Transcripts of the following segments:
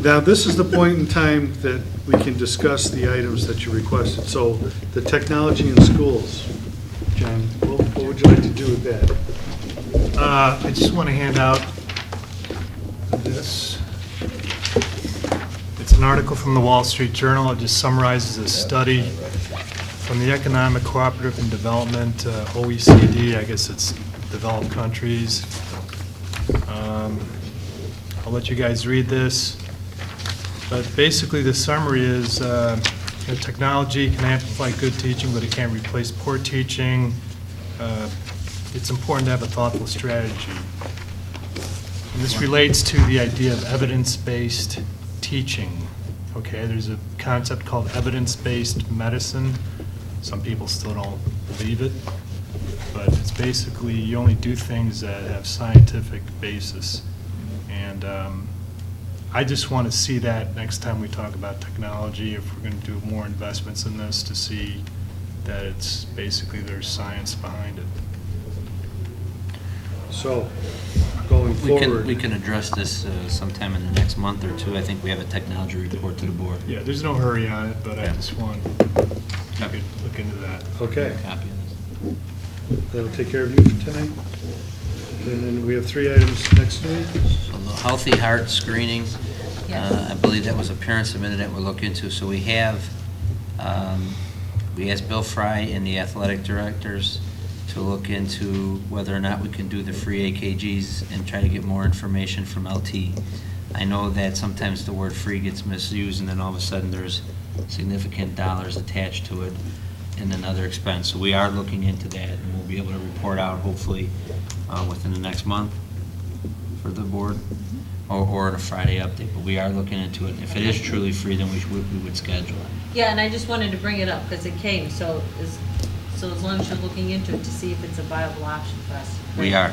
Now, this is the point in time that we can discuss the items that you requested. So the technology in schools, John, what would you like to do with that? I just want to hand out this. It's an article from the Wall Street Journal. It just summarizes a study from the Economic Cooperative and Development, OECD, I guess it's developed countries. I'll let you guys read this. But basically the summary is technology can amplify good teaching, but it can't replace poor teaching. It's important to have a thoughtful strategy. And this relates to the idea of evidence-based teaching. Okay, there's a concept called evidence-based medicine. Some people still don't believe it, but it's basically you only do things that have scientific basis. And I just want to see that next time we talk about technology, if we're going to do more investments in this, to see that it's basically there's science behind it. So, going forward. We can address this sometime in the next month or two. I think we have a technology report to the board. Yeah, there's no hurry on it, but I just want you could look into that. Okay, Copy of this. that'll take care of you for tonight. And then we have 3 items next week. So the Healthy Heart Screening, I believe that was a parent submitted that we're looking into. So we have, we asked Bill Fry and the athletic directors to look into whether or not we can do the free AKGs and try to get more information from LT. I know that sometimes the word free gets misused and then all of a sudden there's significant dollars attached to it and another expense. So we are looking into that and we'll be able to report out hopefully within the next month for the board or at a Friday update. But we are looking into it. If it is truly free, then we would schedule it. Yeah, and I just wanted to bring it up because it came, so as long as you're looking into it to see if it's a viable option for us. We are.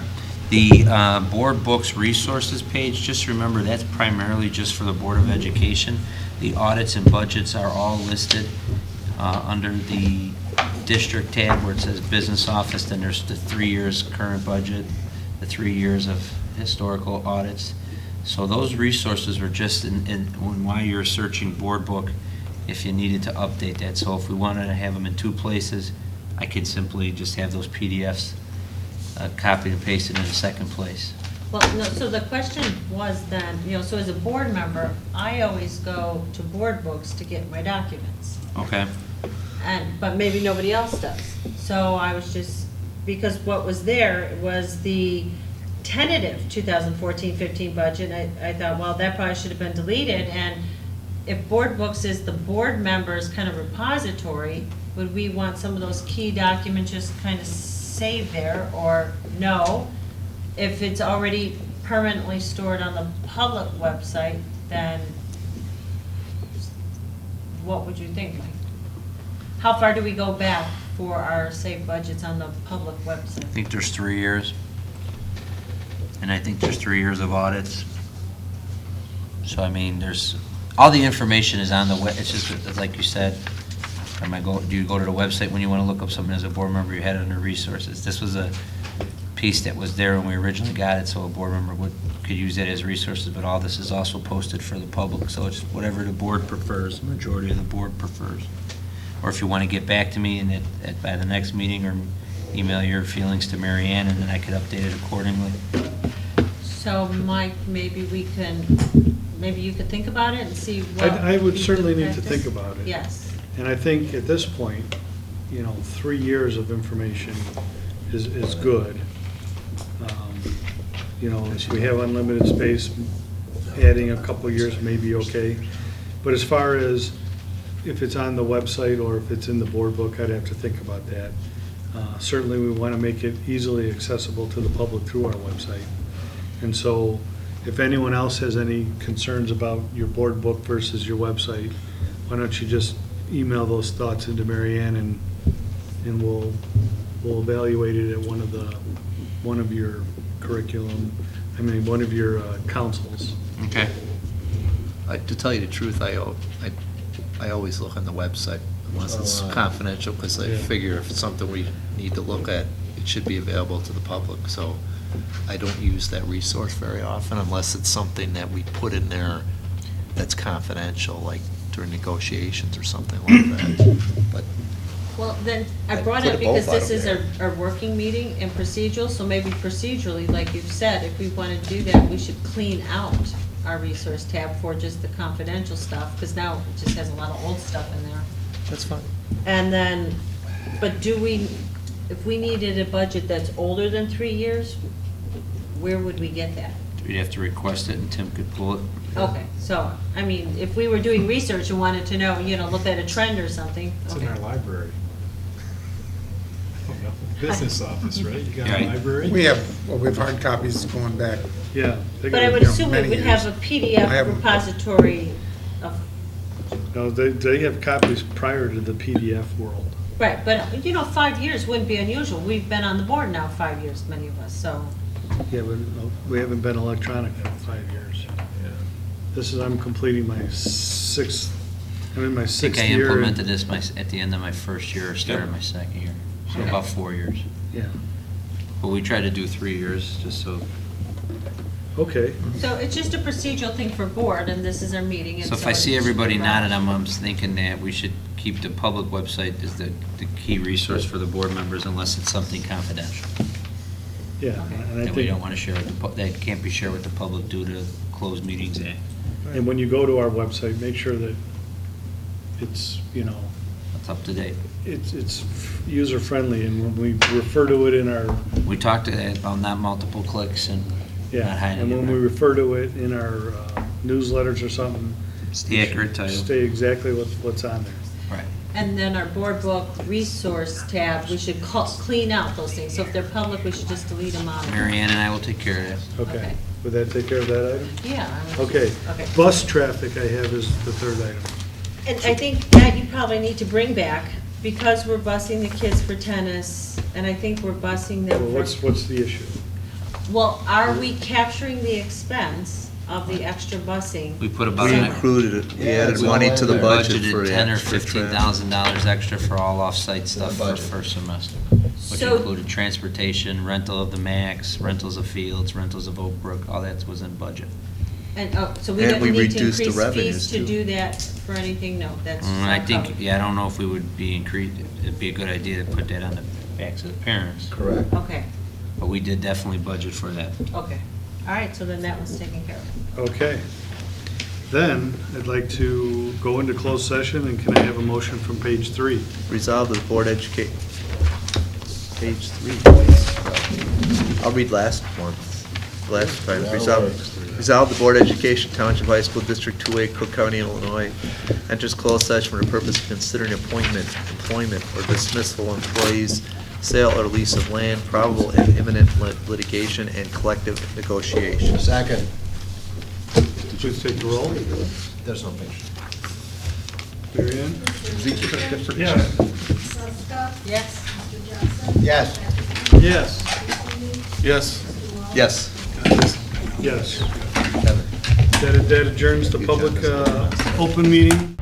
The board books resources page, just remember that's primarily just for the Board of Education. The audits and budgets are all listed under the district tab where it says business office. Then there's the 3 years current budget, the 3 years of historical audits. So those resources are just while you're searching board book, if you needed to update that. So if we wanted to have them in 2 places, I could simply just have those PDFs copied and pasted in a second place. Well, no, so the question was then, so as a board member, I always go to board books to get my documents. Okay. But maybe nobody else does. So I was just, because what was there was the tentative 2014-15 budget. I thought, well, that probably should have been deleted. And if board books is the board members' kind of repository, would we want some of those key documents just kind of saved there, or no? If it's already permanently stored on the public website, then what would you think, Mike? How far do we go back for our safe budgets on the public website? I think there's 3 years. And I think there's 3 years of audits. So I mean, there's all the information is on the web. It's just like you said. Do you go to the website when you want to look up something as a board member? You had it under resources. This was a piece that was there when we originally got it, so a board member could use it as resources. But all this is also posted for the public, so it's whatever the board prefers. The majority of the board prefers. Or if you want to get back to me and by the next meeting, or email your feelings to Mary Ann, and then I could update it accordingly. So, Mike, maybe you could think about it and see what. I would you certainly could need to practice. think about it. Yes. And I think at this point, 3 years of information is good. If we have unlimited space, adding a couple years may be okay. But as far as if it's on the website or if it's in the board book, I'd have to think about that. Certainly, we want to make it easily accessible to the public through our website. And so if anyone else has any concerns about your board book versus your website, why don't you just email those thoughts into Mary Ann, and we'll evaluate it at one of your one of your councils. Okay. To tell you the truth, I always look on the website unless it's confidential, because I figure if it's something we need to look at, it should be available to the public. So I don't use that resource very often unless it's something that we put in there that's confidential, like during negotiations or something like that. But Well, then, I I brought put it it both because this out is there. our working meeting and procedural, so maybe procedurally, like you've said, if we want to do that, we should clean out our resource tab for just the confidential stuff, because now it just has a lot of old stuff in there. that's fine. And then, but do we, if we needed a budget that's older than 3 years, where would we get that? We'd have to request it and Tim could pull it. Okay, so, I mean, if we were doing research and wanted to know, look at a trend or something, It's in okay. our library. Business office, right? You got Right. a library? We have hard copies going back. Yeah. they But I got- would you know, assume we many would have a years. I PDF haven't- repository of, No, they have copies prior to the PDF world. right, but, 5 years wouldn't be unusual. We've been on the board now 5 years, many of us, so. Yeah, but no, we haven't been electronic for 5 years. I'm completing my I'm in my I think sixth I year. implemented this at the end of my first year, or started my second year, so about 4 years. Yeah, But we try to do 3 years, just so, okay. So it's just a procedural thing for board, and this is our meeting, and so so. if I see it should everybody be nodding, right. I'm thinking that we should keep the public website as the key resource for the board members unless it's something confidential. Yeah, Okay. and I That we think, don't want to share with that can't be shared with the public due to closed meetings act. and when you go to our website, make sure that it's, It's up to date. it's user-friendly, and when we refer to it in our, We talked about not multiple clicks and not yeah, hiding and when we it. refer to it in our newsletters or something. The accurate title. Stay exactly what's on there. Right. And then our board book resource tab, we should clean out those things. So if they're public, we should just delete them out. Mary Ann and I will take care of that. Okay. Okay. Would that take care of that item? Yeah. I would- Okay. Okay. Bus traffic I have is the third item. And I think that you probably need to bring back, because we're busing the kids for tennis, and I think we're busing them Well, for. what's the issue? Well, are we capturing the expense of the extra busing? We put about We an included it, we Yeah, added it's money all to in the there. budget for budgeted the $10,000 or extra $15,000 extra for all off-site stuff for budget. first semester, which So- included transportation, rental of the Max, rentals of Fields, rentals of Oak Brook, all that was in budget. And, so we And don't we need to reduced the increase revenues, fees to too. do that for anything? No, that's. I all think, covered. I don't know if we would be it'd be a good idea to put that on the backs of the parents, Correct. Okay, but we did definitely budget for that. okay. All right, so then that one's taken care of. Okay. Then, I'd like to go into closed session, and can I have a motion from page 3? Resolved that the Board educate, page 3, please. I'll read last time. Resolved the Board of Education, Township High School District 2A, Cook County, Illinois, enters closed session for the purpose of considering appointment, employment, or dismissal of employees, sale or lease of land, probable and imminent litigation, and collective negotiations. Second. Please take the roll. There's no picture. Mary Ann? Yeah. Yes? Yes. Yes. Yes. Yes. Yes. Kevin. That adjourns the public open meeting.